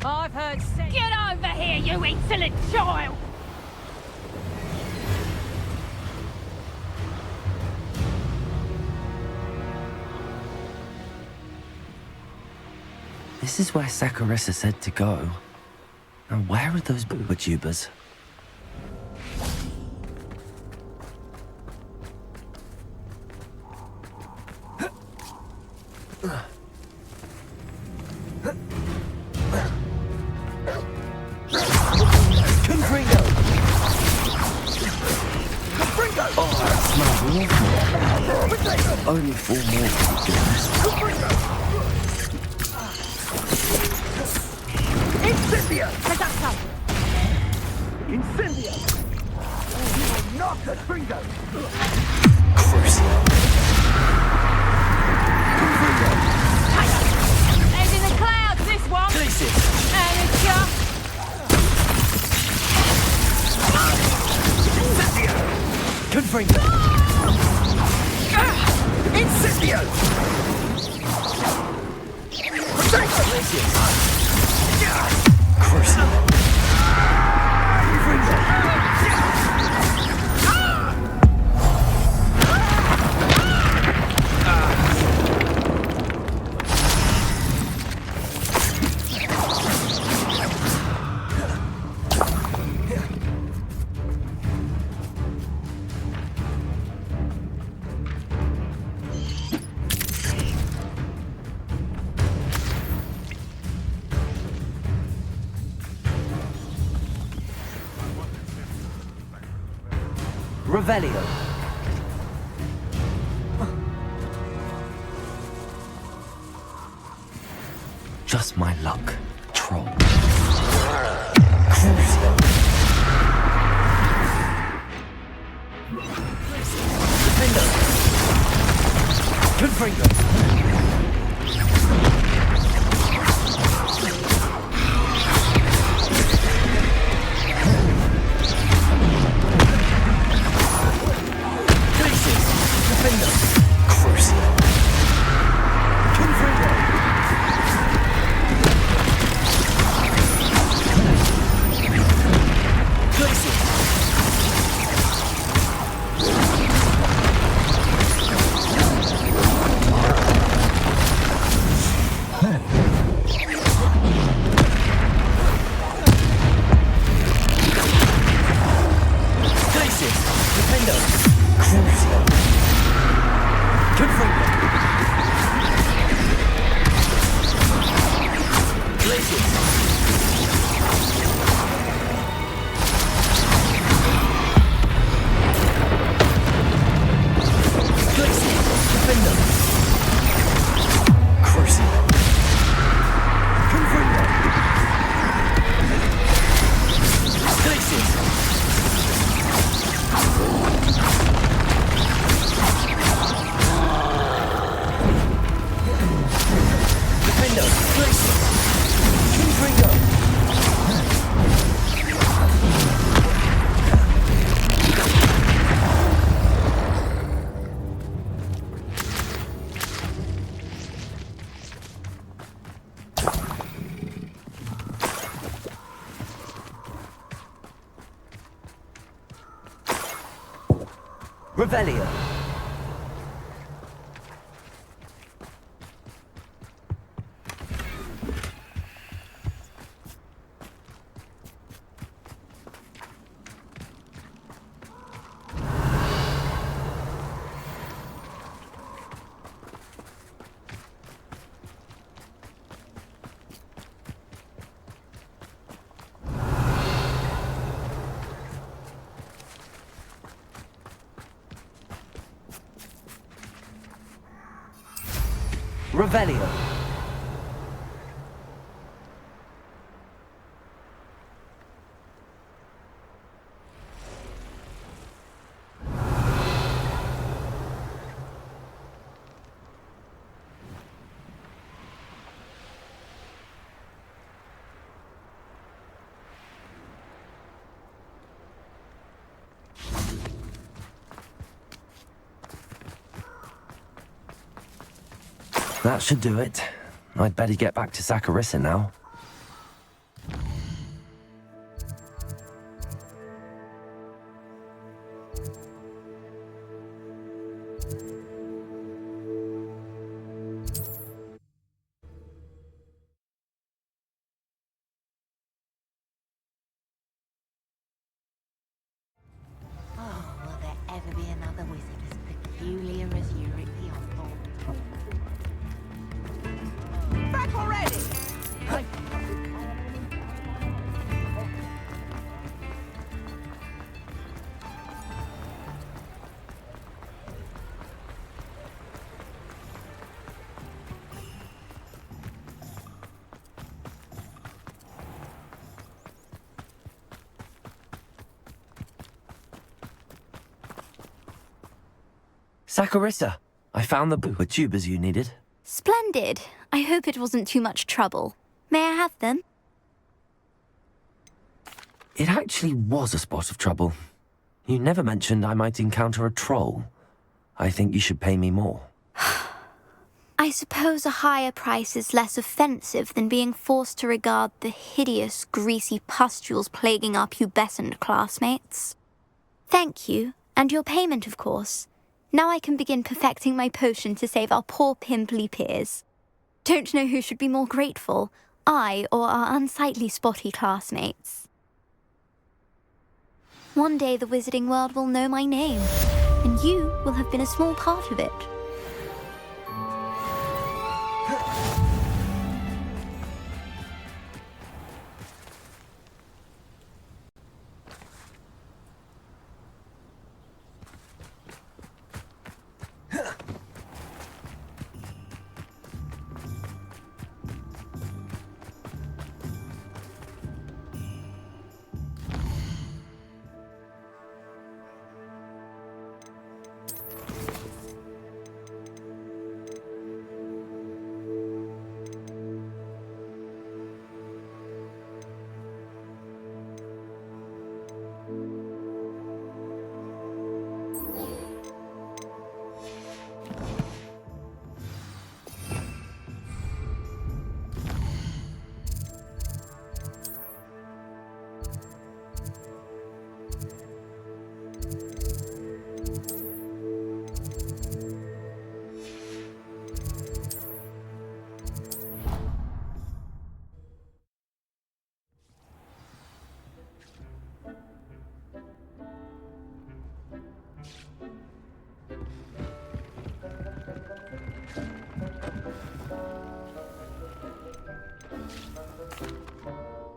I've heard say— Get over here, you insolent child! This is where Saccharissa said to go. And where are those booba tubers? Only 4 more, Incendio! Incendio! Oh, you will not the Gringo! Crucio! Head in the clouds, this one! Places! Amateur! Incendio! Confringo! Incendio! Protect! Crucio! Revelio. Just my luck, troll. Crucio. Defender. Confringo. Revelio. Revelio. That should do it. I'd better get back to Saccharissa now. Oh, will there ever be another wizard as peculiar as Uric the Oddball? Back already! Saccharissa, I found the booher tubers you needed. Splendid. I hope it wasn't too much trouble. May I have them? It actually was a spot of trouble. You never mentioned I might encounter a troll. I think you should pay me more. I suppose a higher price is less offensive than being forced to regard the hideous, greasy pustules plaguing our pubescent classmates. Thank you, and your payment, of course. Now I can begin perfecting my potion to save our poor pimply peers. Don't know who should be more grateful, I or our unsightly spotty classmates. One day the wizarding world will know my name, and you will have been a small part of it.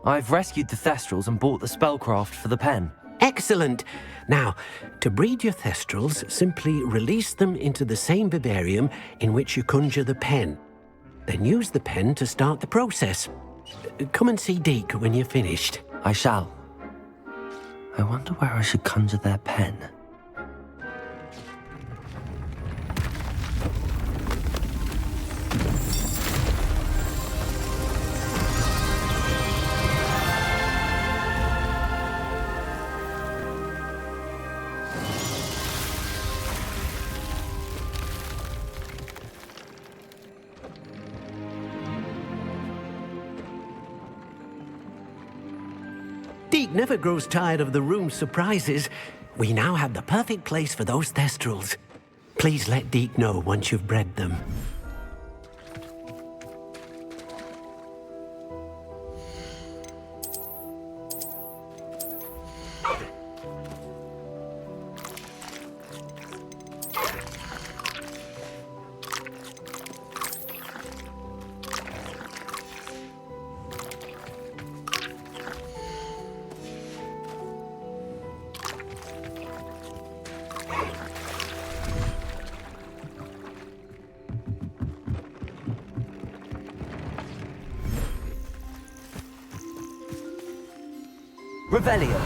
I've rescued the Thestrals and bought the spellcraft for the pen. Excellent. Now, to breed your Thestrals, simply release them into the same vivarium in which you conjure the pen. Then use the pen to start the process. Come and see Deke when you're finished. I shall. I wonder where I should conjure their pen. Deke never grows tired of the room's surprises. We now have the perfect place for those Thestrals. Please let Deke know once you've bred them. Revelio.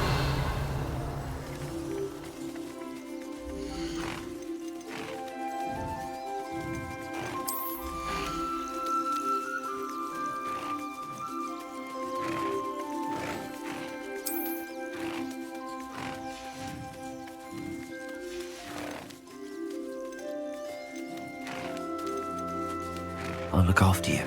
I'll look after you.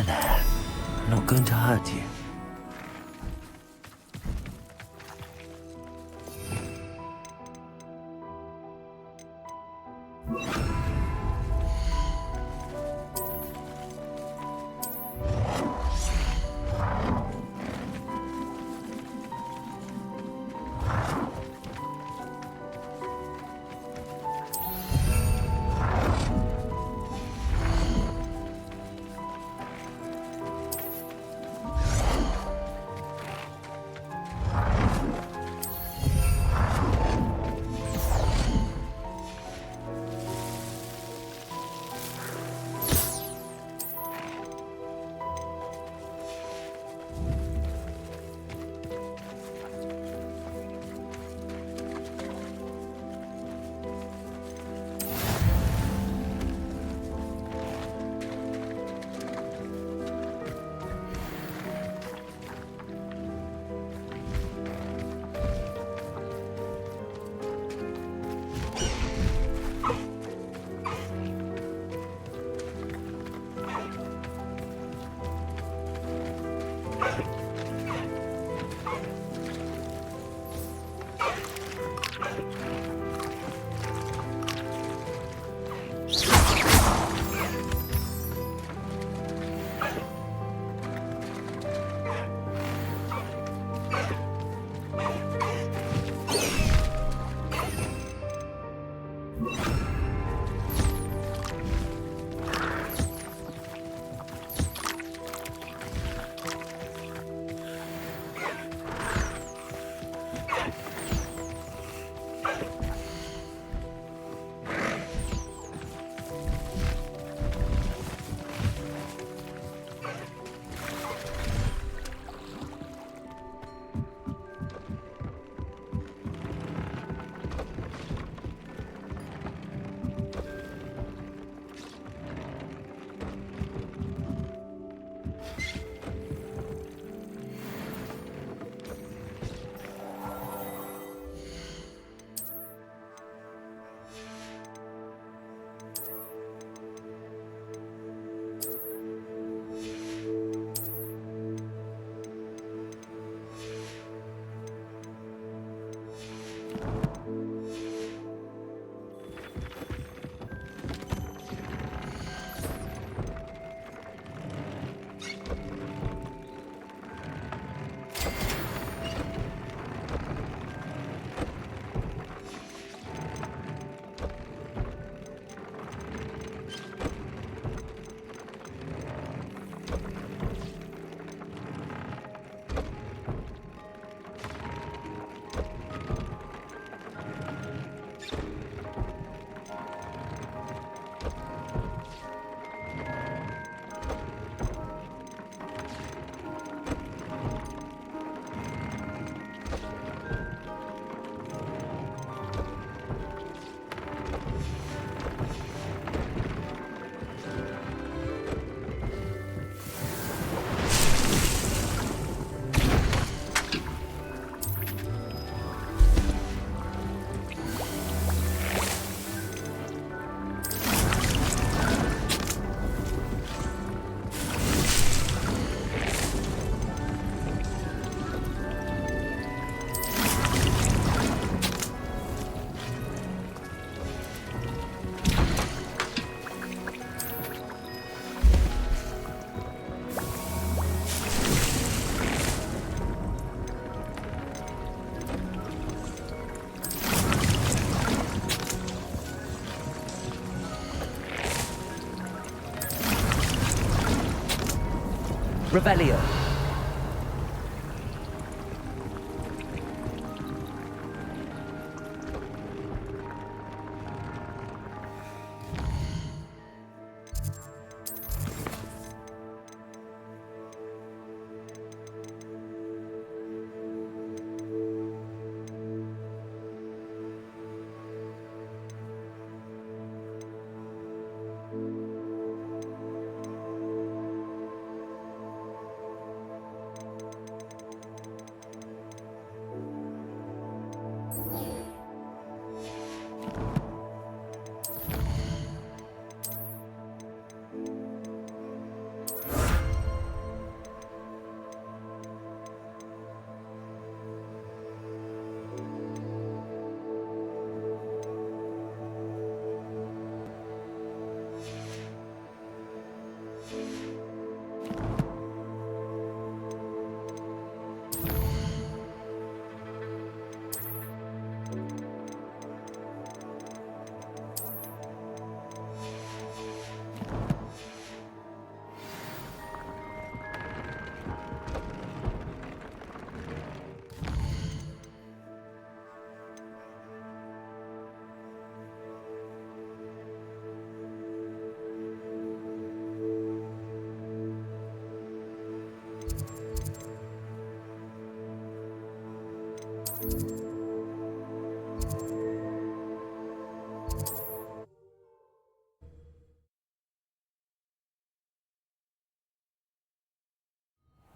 There. I'm not going to hurt you. Revelio.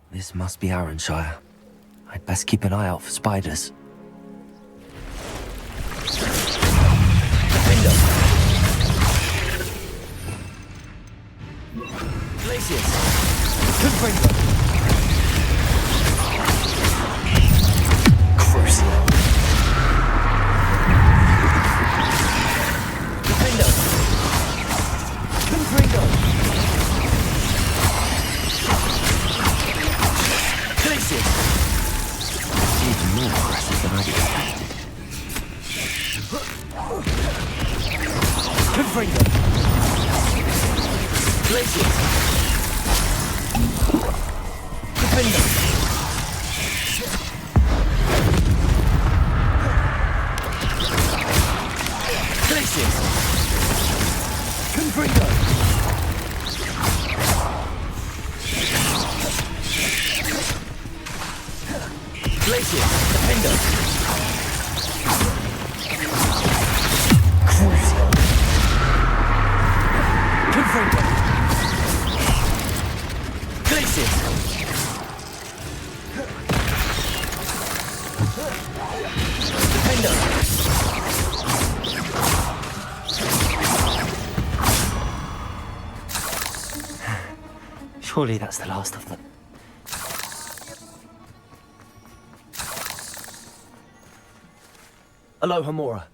This must be Arrynshire. I'd best keep an eye out for spiders. Window! Glaciers! Confringo! Crucial! Window! Confringo! Glaciers! Even more aggressive than I'd expected. Confringo! Glaciers! Defender! Glaciers! Confringo! Glaciers! Defender! Crucial! Confringo! Glaciers! Defender! Surely that's the last of them. Aloha Mora.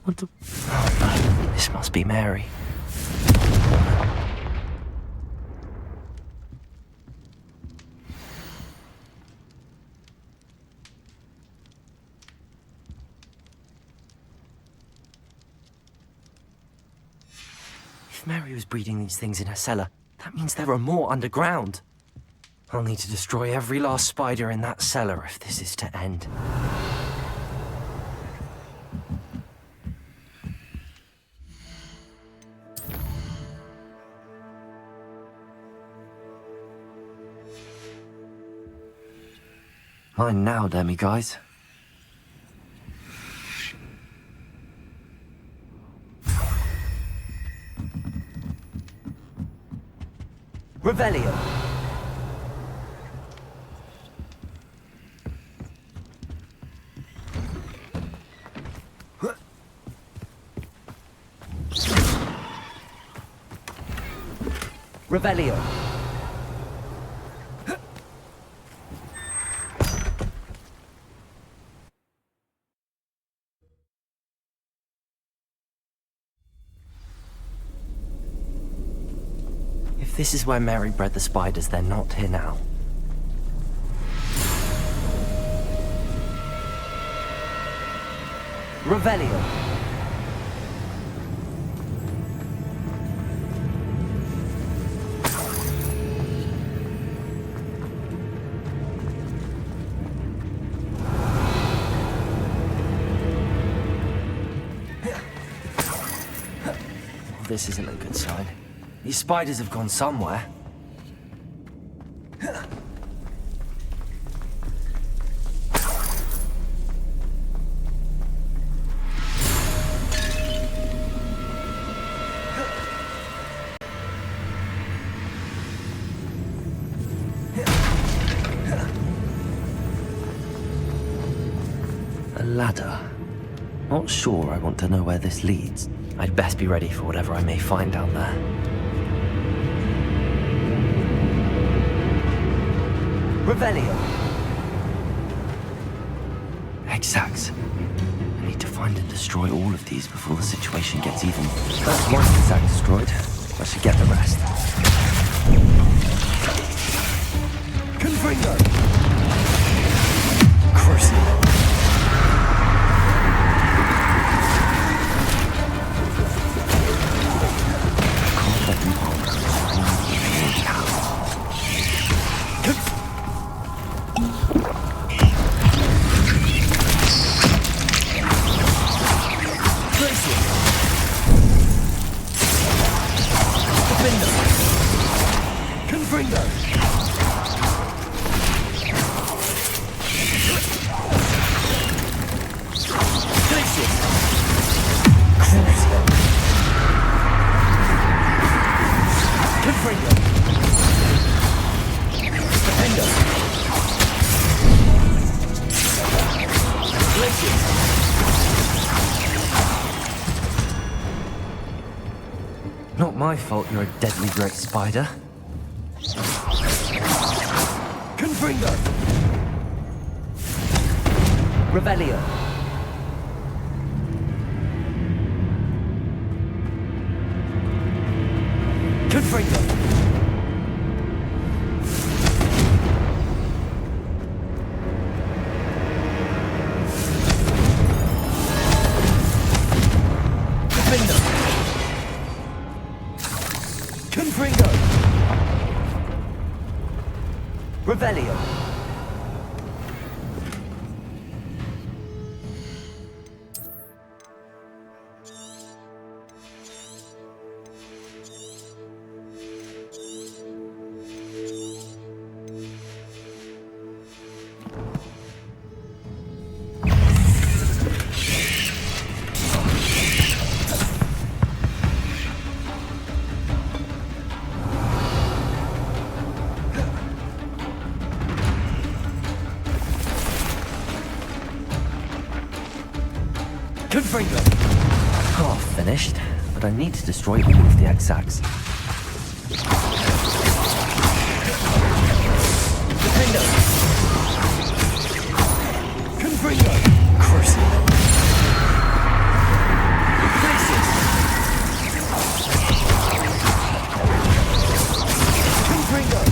What the... Oh, no. This must be Mary. If Mary was breeding these things in her cellar, that means there are more underground. I'll need to destroy every last spider in that cellar if this is to end. Mine now, demi-guys. Revelio. Revelio. If this is where Mary bred the spiders, they're not here now. Revelio. Well, this isn't a good sign. These spiders have gone somewhere. A ladder. Not sure I want to know where this leads. I'd best be ready for whatever I may find down there. Revelio. Exact. I need to find and destroy all of these before the situation gets even. That's one exact destroyed. I should get the rest. Confringo. Crucial. my fault you're a deadly great spider. Confringo! Revelio. Confringo! Confringo! Revelio. Confringo! Half finished, but I need to destroy all of the exacts. Defendo! Confringo! Crucible. Places! Confringo!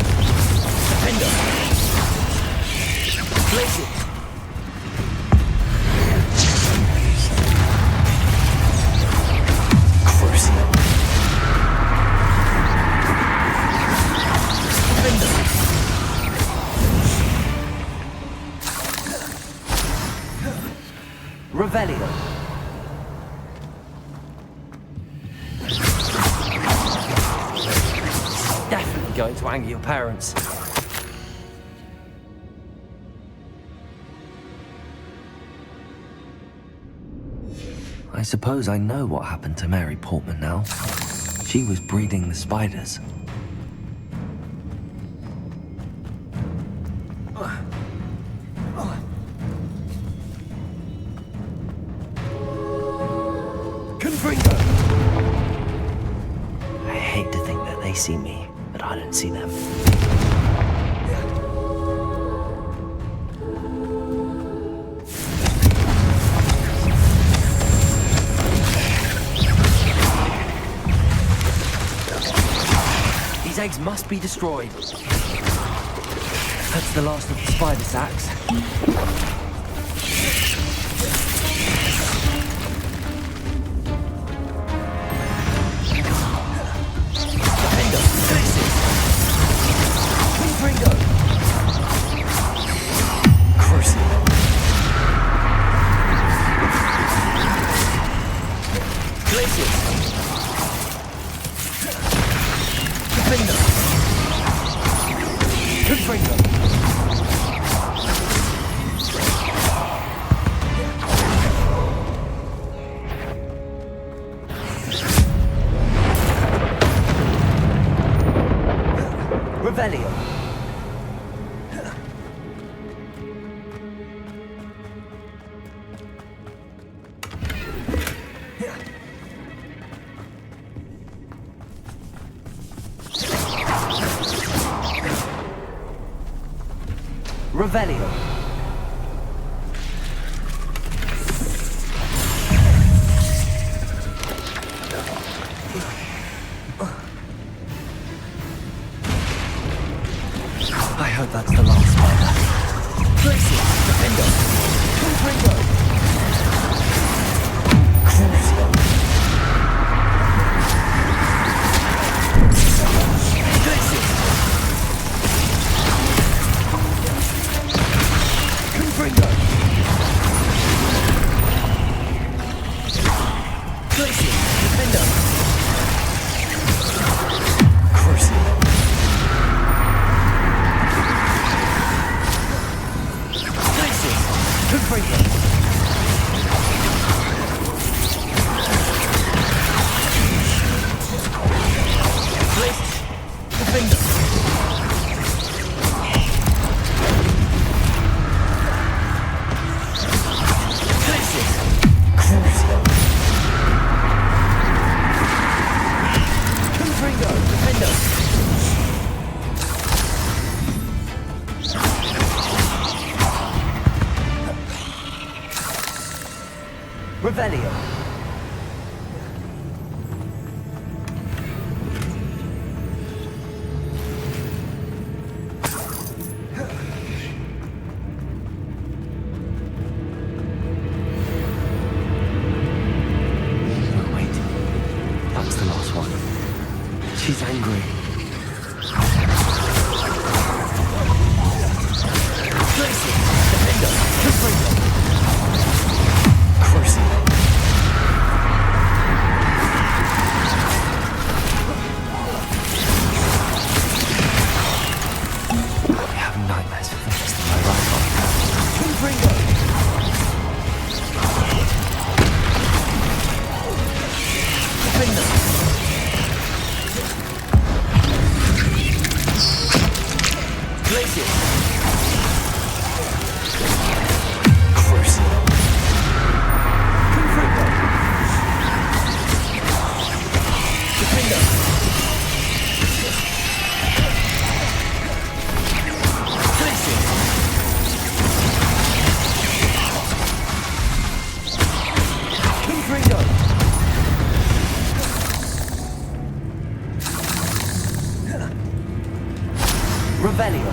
Defendo! Places! Revelio. Definitely going to anger your parents. I suppose I know what happened to Mary Portman now. She was breeding the spiders. Confringo! I hate to think that they see me, but I don't see them. These eggs must be destroyed. That's the last of the spider sacks. Revelio. Revelio. I hope that's the last spider. Tracy! Defendo! Confringo! Crucio. Tracy! Confringo! Tracy! Defendo! Crucio. Confringo! Revelio. Oh, wait. That was the last one. She's angry. Tracy! Defender! Defender! Crucible! I have nightmares for the rest of my life on that. Confringo! Defender! Glacier! Crucible! Confringo! Defender! Glacier! Confringo! Revelio!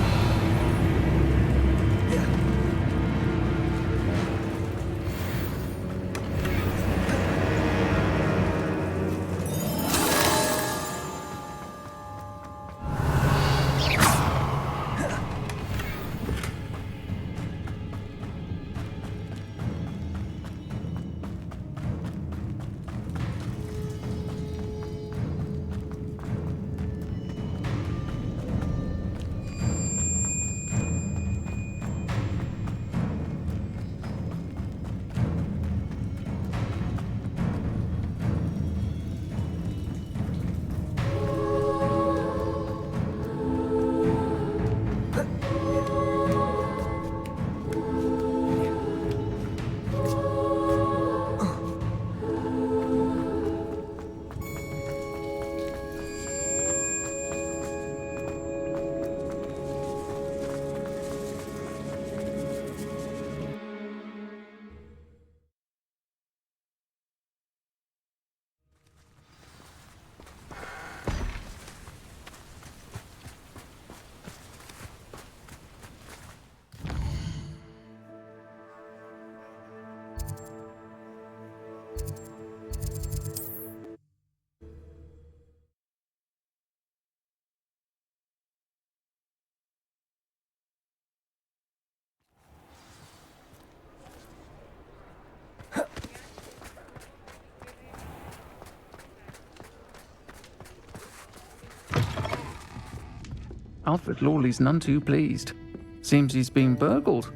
Alfred Lawley's none too pleased. Seems he's been burgled.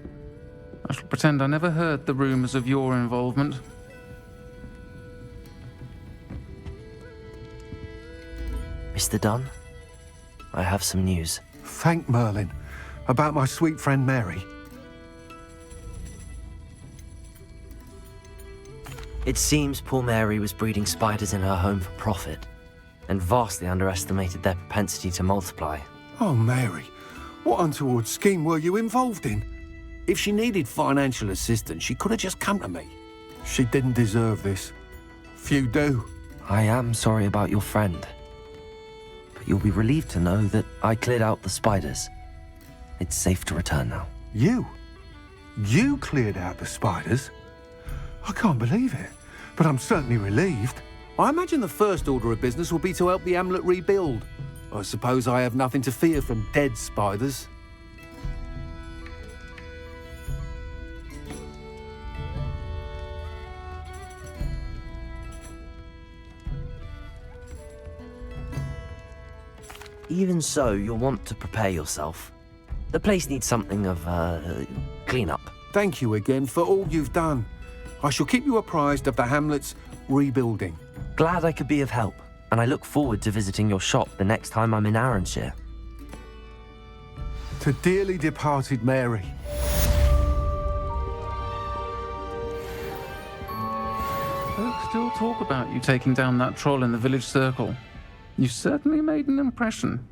I shall pretend I never heard the rumours of your involvement. Mr. Dunn, I have some news. Thank Merlin. About my sweet friend Mary. It seems poor Mary was breeding spiders in her home for profit, and vastly underestimated their propensity to multiply. Oh, Mary. What untoward scheme were you involved in? If she needed financial assistance, she could have just come to me. She didn't deserve this. Few do. I am sorry about your friend, but you'll be relieved to know that I cleared out the spiders. It's safe to return now. You? You cleared out the spiders? I can't believe it, but I'm certainly relieved. I imagine the first order of business will be to help the amulet rebuild. I suppose I have nothing to fear from dead spiders. Even so, you'll want to prepare yourself. The place needs something of, clean-up. Thank you again for all you've done. I shall keep you apprised of the hamlet's rebuilding. Glad I could be of help, and I look forward to visiting your shop the next time I'm in Arranshire. To dearly departed Mary. Folks still talk about you taking down that troll in the village circle. You certainly made an impression.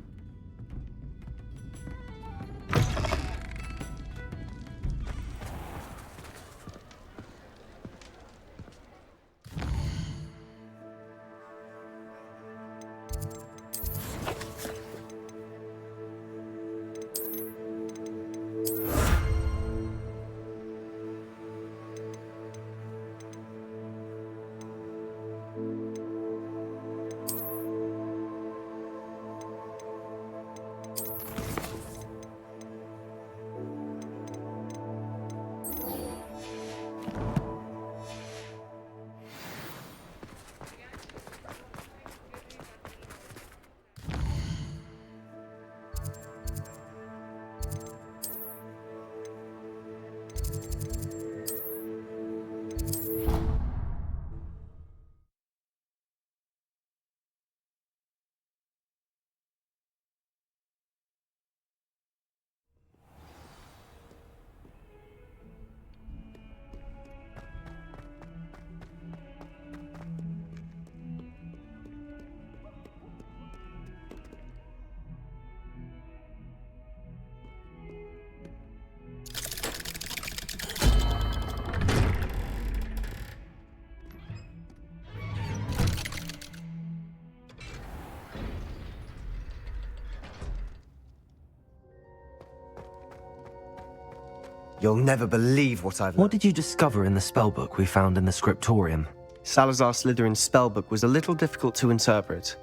You'll never believe what I've learned. What did you discover in the spellbook we found in the scriptorium? Salazar Slytherin's spellbook was a little difficult to interpret,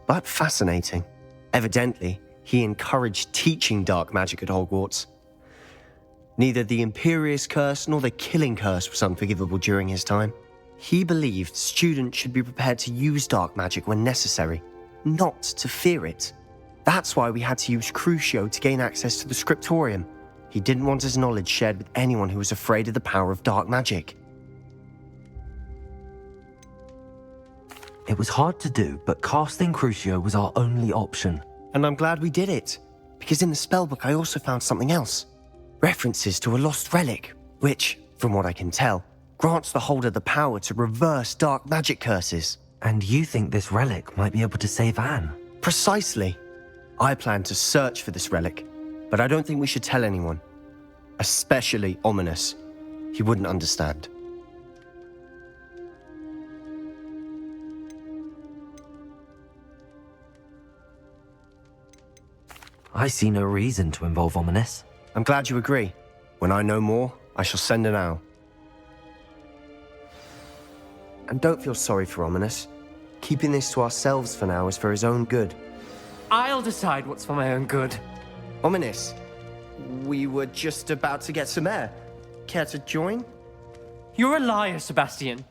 but fascinating. Evidently, he encouraged teaching dark magic at Hogwarts. Neither the Imperious Curse nor the Killing Curse was unforgivable during his time. He believed students should be prepared to use dark magic when necessary, not to fear it. That's why we had to use Crucio to gain access to the scriptorium. He didn't want his knowledge shared with anyone who was afraid of the power of dark magic. It was hard to do, but casting Crucio was our only option. And I'm glad we did it, because in the spellbook I also found something else. References to a lost relic, which, from what I can tell, grants the holder the power to reverse dark magic curses. And you think this relic might be able to save Anne? Precisely. I plan to search for this relic, but I don't think we should tell anyone. Especially Ominous. He wouldn't understand. I see no reason to involve Ominous. I'm glad you agree. When I know more, I shall send an owl. And don't feel sorry for Ominous. Keeping this to ourselves for now is for his own good. I'll decide what's for my own good. Ominous, we were just about to get some air. Care to join? You're a liar, Sebastian.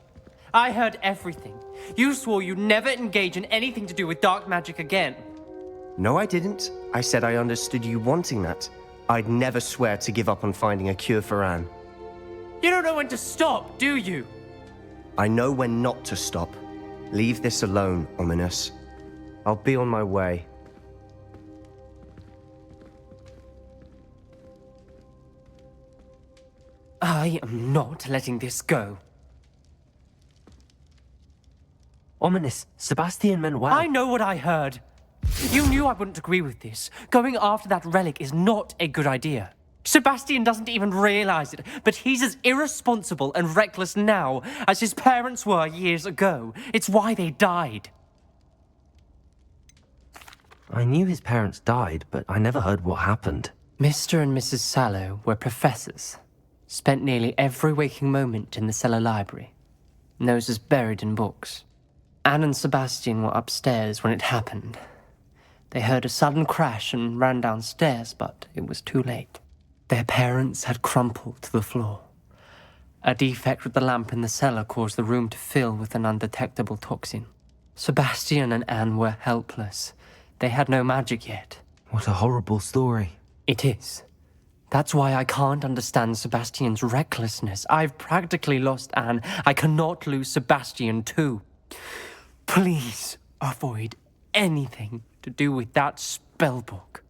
I heard everything. You swore you'd never engage in anything to do with dark magic again. No, I didn't. I said I understood you wanting that. I'd never swear to give up on finding a cure for Anne. You don't know when to stop, do you? I know when not to stop. Leave this alone, Ominous. I'll be on my way. I am not letting this go. Ominous, Sebastian meant well. I know what I heard. You knew I wouldn't agree with this. Going after that relic is not a good idea. Sebastian doesn't even realize it, but he's as irresponsible and reckless now as his parents were years ago. It's why they died. I knew his parents died, but I never heard what happened. Mr. and Mrs. Sallow were professors. Spent nearly every waking moment in the cellar library. Noses buried in books. Anne and Sebastian were upstairs when it happened. They heard a sudden crash and ran downstairs, but it was too late. Their parents had crumpled to the floor. A defect with the lamp in the cellar caused the room to fill with an undetectable toxin. Sebastian and Anne were helpless. They had no magic yet. What a horrible story. It is. That's why I can't understand Sebastian's recklessness. I've practically lost Anne. I cannot lose Sebastian too. Please avoid anything to do with that spellbook.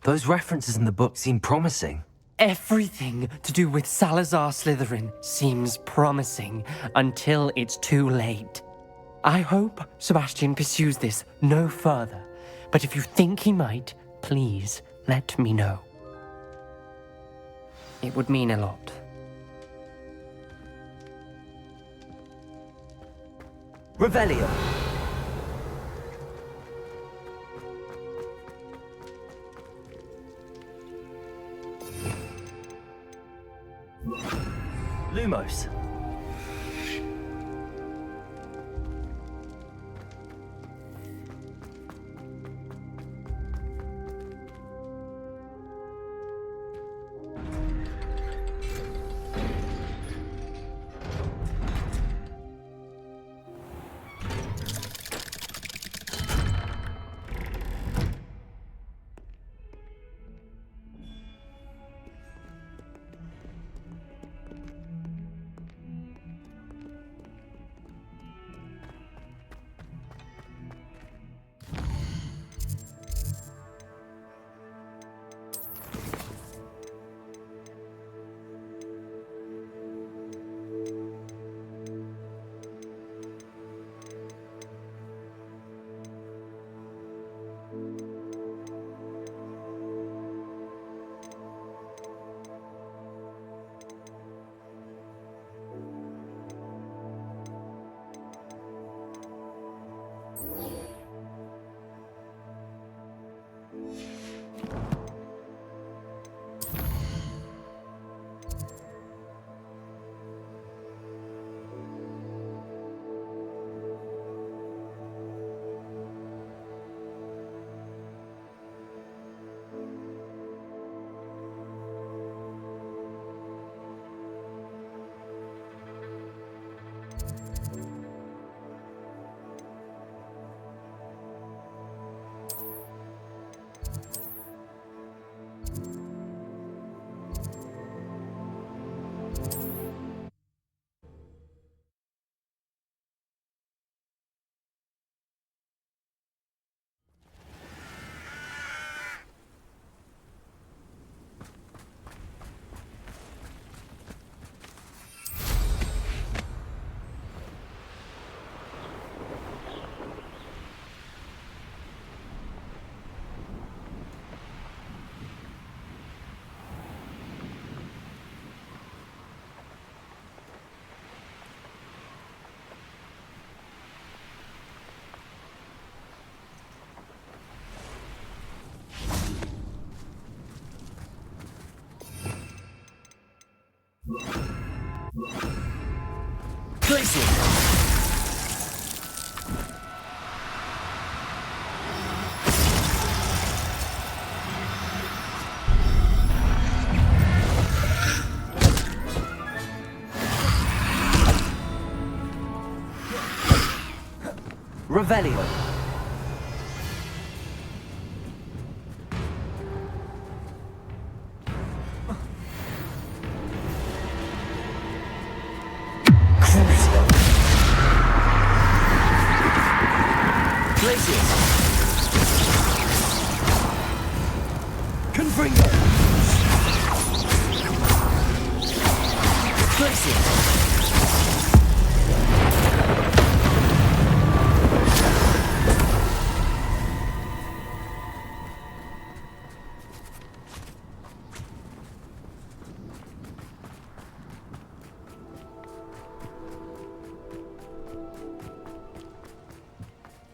Those references in the book seem promising. Everything to do with Salazar Slytherin seems promising until it's too late. I hope Sebastian pursues this no further, but if you think he might, please let me know. It would mean a lot. Revelio. Lumos. Glacier! Revelio. Crucio. Glacier. Confringo. Glacier.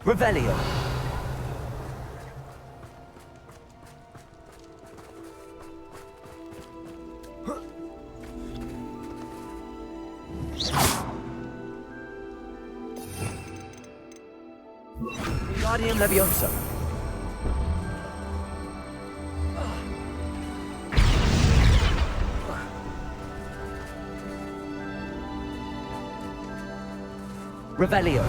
Revelio. Wingardium Leviosa. Revelio.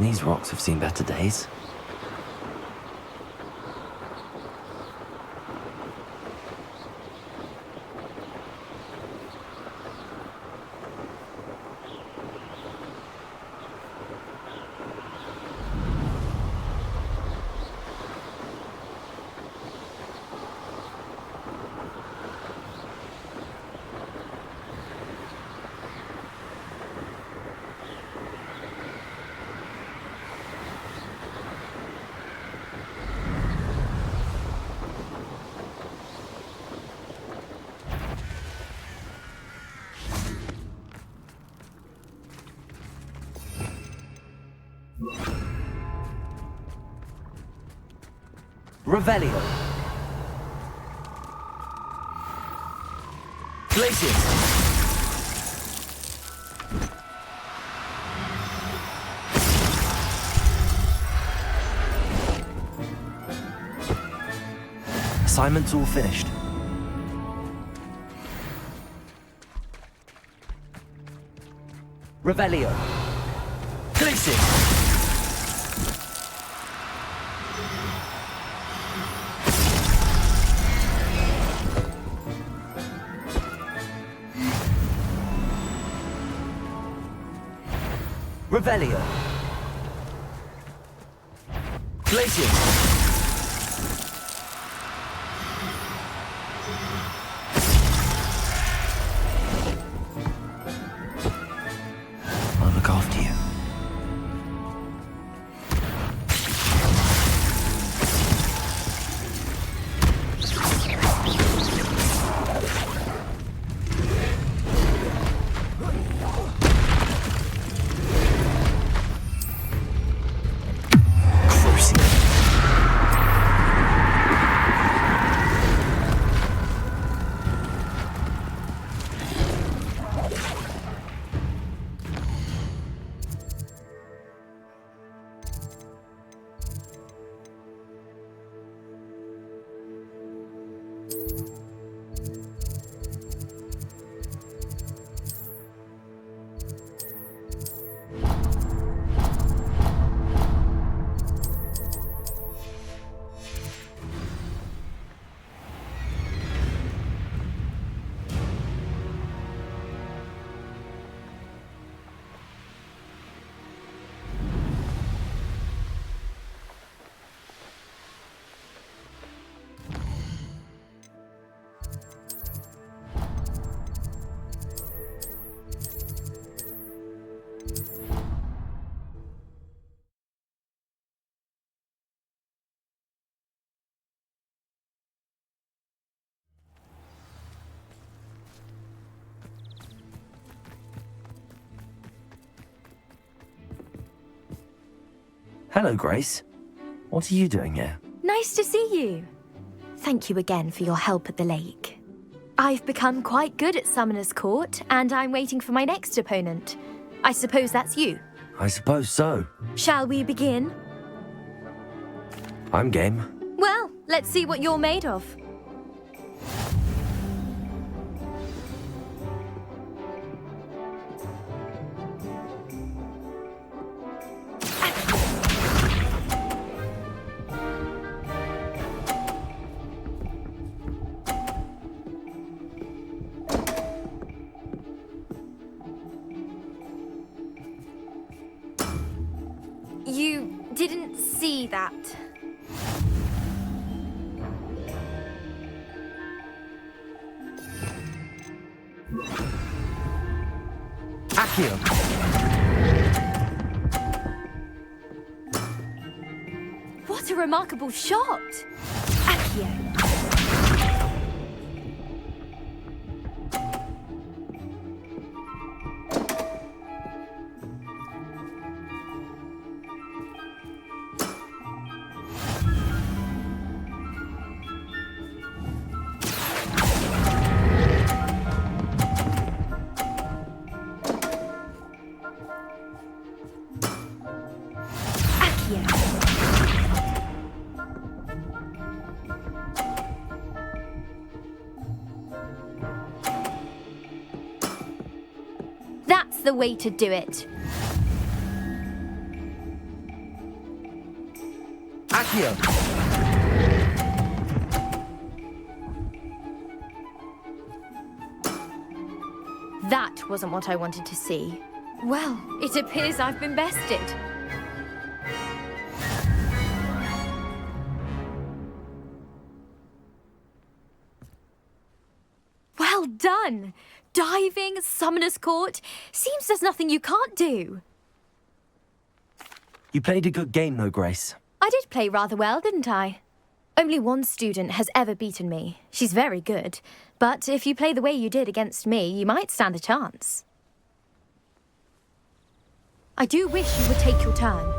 These rocks have seen better days. Revelio. Glacier. Assignment's all finished. Revelio. Glacier. Revelio. Glacier. I'll look after you. Crucio. Hello, Grace. What are you doing here? Nice to see you. Thank you again for your help at the lake. I've become quite good at Summoner's Court, and I'm waiting for my next opponent. I suppose that's you. I suppose so. Shall we begin? I'm game. Well, let's see what you're made of. You didn't see that. Accio! What a remarkable shot! Accio. That's the way to do it. Accio! That wasn't what I wanted to see. Well, it appears I've been bested. Well done! Diving, Summoner's Court. Seems there's nothing you can't do. You played a good game, though, Grace. I did play rather well, didn't I? Only one student has ever beaten me. She's very good. But if you play the way you did against me, you might stand a chance. I do wish you would take your turn.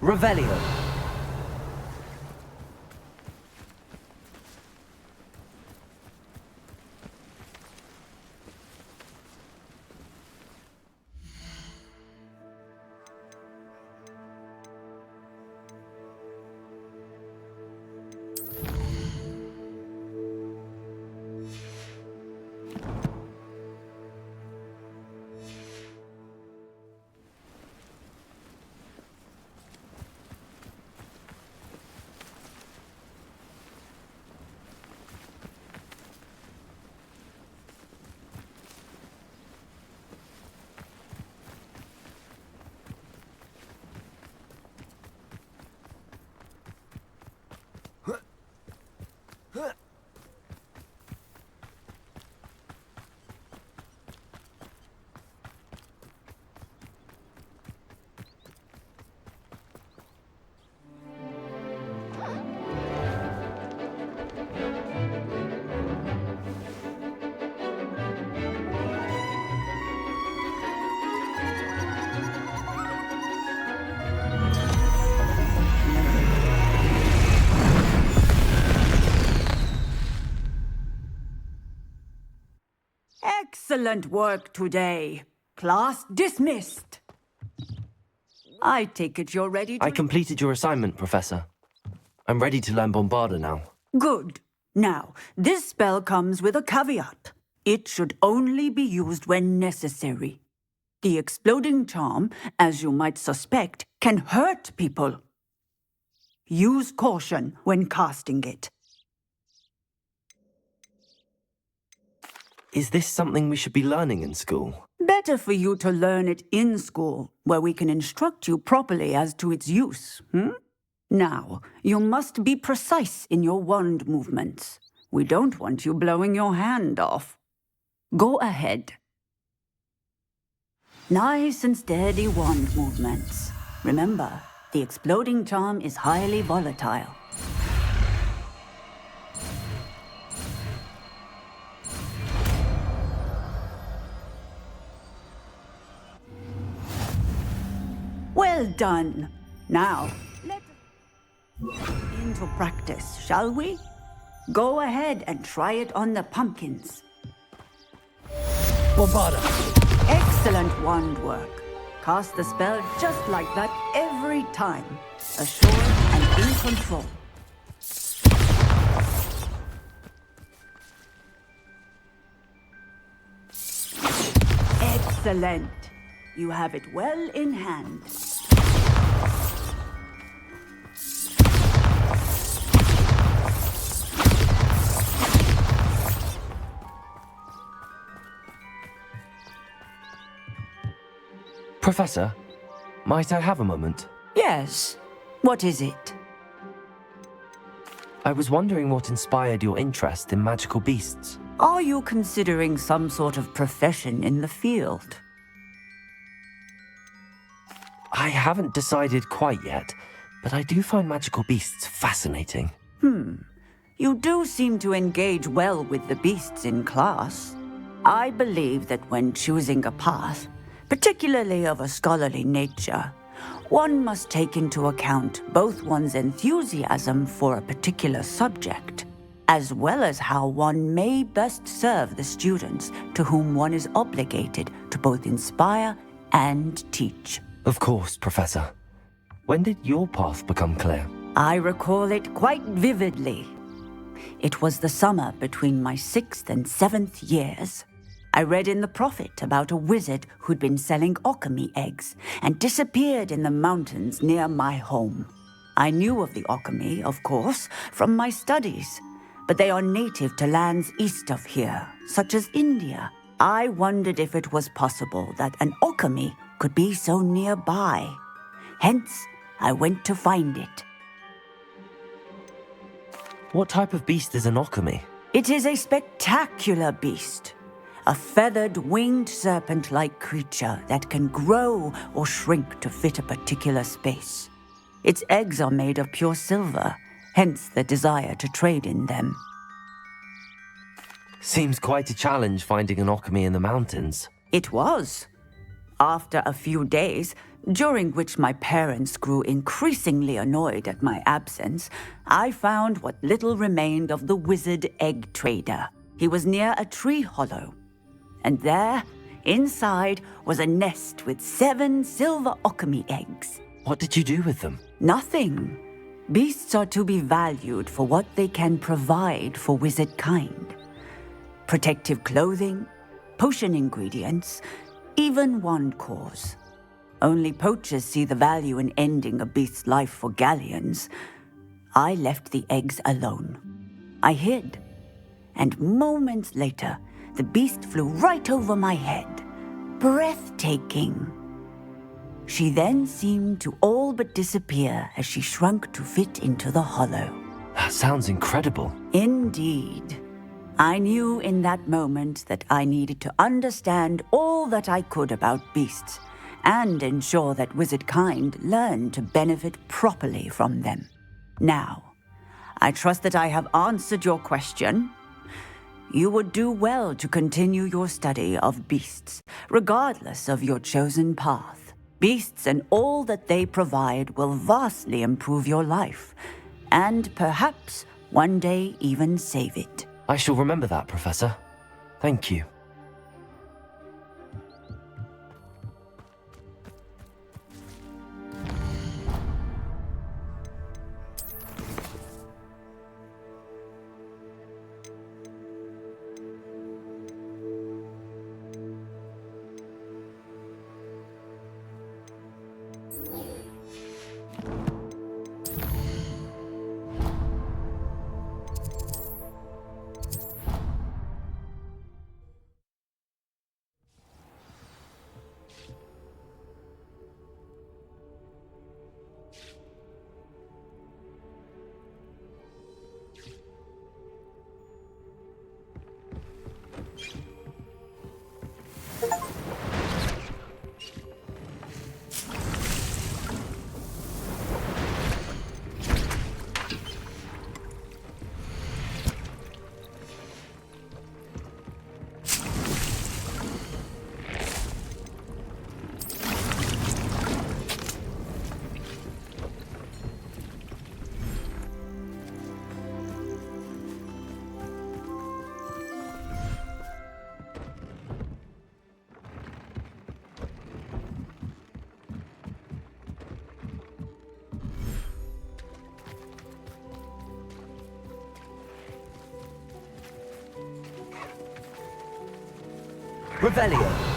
Revelio. Excellent work today. Class dismissed. I take it you're ready to... I completed your assignment, Professor. I'm ready to learn Bombarda now. Good. Now, this spell comes with a caveat. It should only be used when necessary. The exploding charm, as you might suspect, can hurt people. Use caution when casting it. Is this something we should be learning in school? Better for you to learn it in school, where we can instruct you properly as to its use, Now, you must be precise in your wand movements. We don't want you blowing your hand off. Go ahead. Nice and steady wand movements. Remember, The exploding charm is highly volatile. Well done. Now, let's into practice, shall we? Go ahead and try it on the pumpkins. Bombada! Excellent wand work. Cast the spell just like that every time. Assured and in control. Excellent. You have it well in hand. Professor, might I have a moment? Yes. What is it? I was wondering what inspired your interest in magical beasts. Are you considering some sort of profession in the field? I haven't decided quite yet, but I do find magical beasts fascinating. You do seem to engage well with the beasts in class. I believe that when choosing a path, particularly of a scholarly nature, one must take into account both one's enthusiasm for a particular subject, as well as how one may best serve the students to whom one is obligated to both inspire and teach. Of course, Professor. When did your path become clear? I recall it quite vividly. It was the summer between my 6th and 7th years. I read in the Prophet about a wizard who'd been selling alchemy eggs and disappeared in the mountains near my home. I knew of the alchemy, of course, from my studies, but they are native to lands east of here, such as India. I wondered if it was possible that an alchemy could be so nearby. Hence, I went to find it. What type of beast is an alchemy? It is a spectacular beast. A feathered, winged serpent-like creature that can grow or shrink to fit a particular space. Its eggs are made of pure silver, hence the desire to trade in them. Seems quite a challenge finding an alchemy in the mountains. It was. After a few days, during which my parents grew increasingly annoyed at my absence, I found what little remained of the wizard egg trader. He was near a tree hollow. And there, inside, was a nest with 7 silver alchemy eggs. What did you do with them? Nothing. Beasts are to be valued for what they can provide for wizard kind. Protective clothing, potion ingredients, even wand cores. Only poachers see the value in ending a beast's life for galleons. I left the eggs alone. I hid. And moments later, the beast flew right over my head. Breathtaking. She then seemed to all but disappear as she shrunk to fit into the hollow. That sounds incredible. Indeed. I knew in that moment that I needed to understand all that I could about beasts and ensure that wizard kind learned to benefit properly from them. Now, I trust that I have answered your question. You would do well to continue your study of beasts, regardless of your chosen path. Beasts and all that they provide will vastly improve your life, and perhaps one day even save it. I shall remember that, Professor. Thank you. Revelio.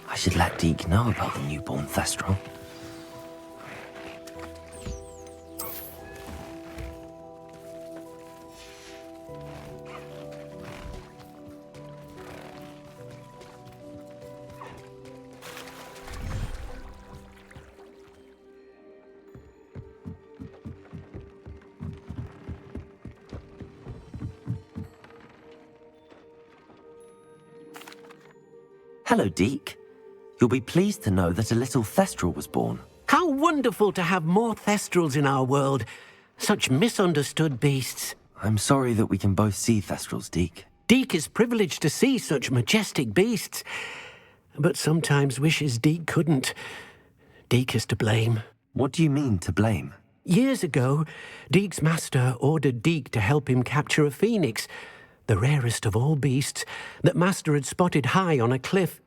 I should let Deke know about the newborn Thestral. Hello, Deke. You'll be pleased to know that a little Thestral was born. How wonderful to have more Thestrals in our world. Such misunderstood beasts. I'm sorry that we can both see Thestrals, Deke. Deke is privileged to see such majestic beasts, but sometimes wishes Deke couldn't. Deke is to blame. What do you mean, to blame? Years ago, Deke's master ordered Deke to help him capture a phoenix, the rarest of all beasts, that master had spotted high on a cliff.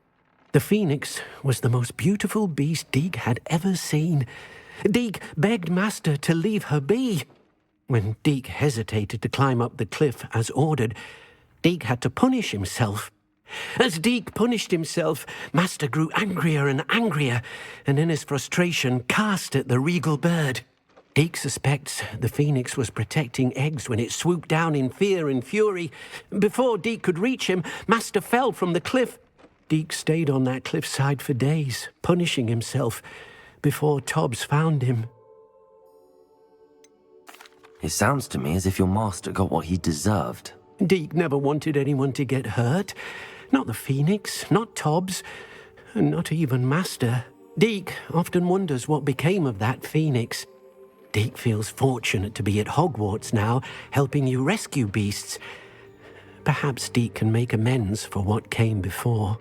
The phoenix was the most beautiful beast Deke had ever seen. Deke begged master to leave her be. When Deke hesitated to climb up the cliff as ordered, Deke had to punish himself. As Deke punished himself, master grew angrier and angrier, and in his frustration cast at the regal bird. Deke suspects the phoenix was protecting eggs when it swooped down in fear and fury. Before Deke could reach him, master fell from the cliff. Deke stayed on that cliffside for days, punishing himself, before Tobbs found him. It sounds to me as if your master got what he deserved. Deke never wanted anyone to get hurt. Not the phoenix, not Tobbs, and not even master. Deke often wonders what became of that phoenix. Deke feels fortunate to be at Hogwarts now, helping you rescue beasts. Perhaps Deke can make amends for what came before.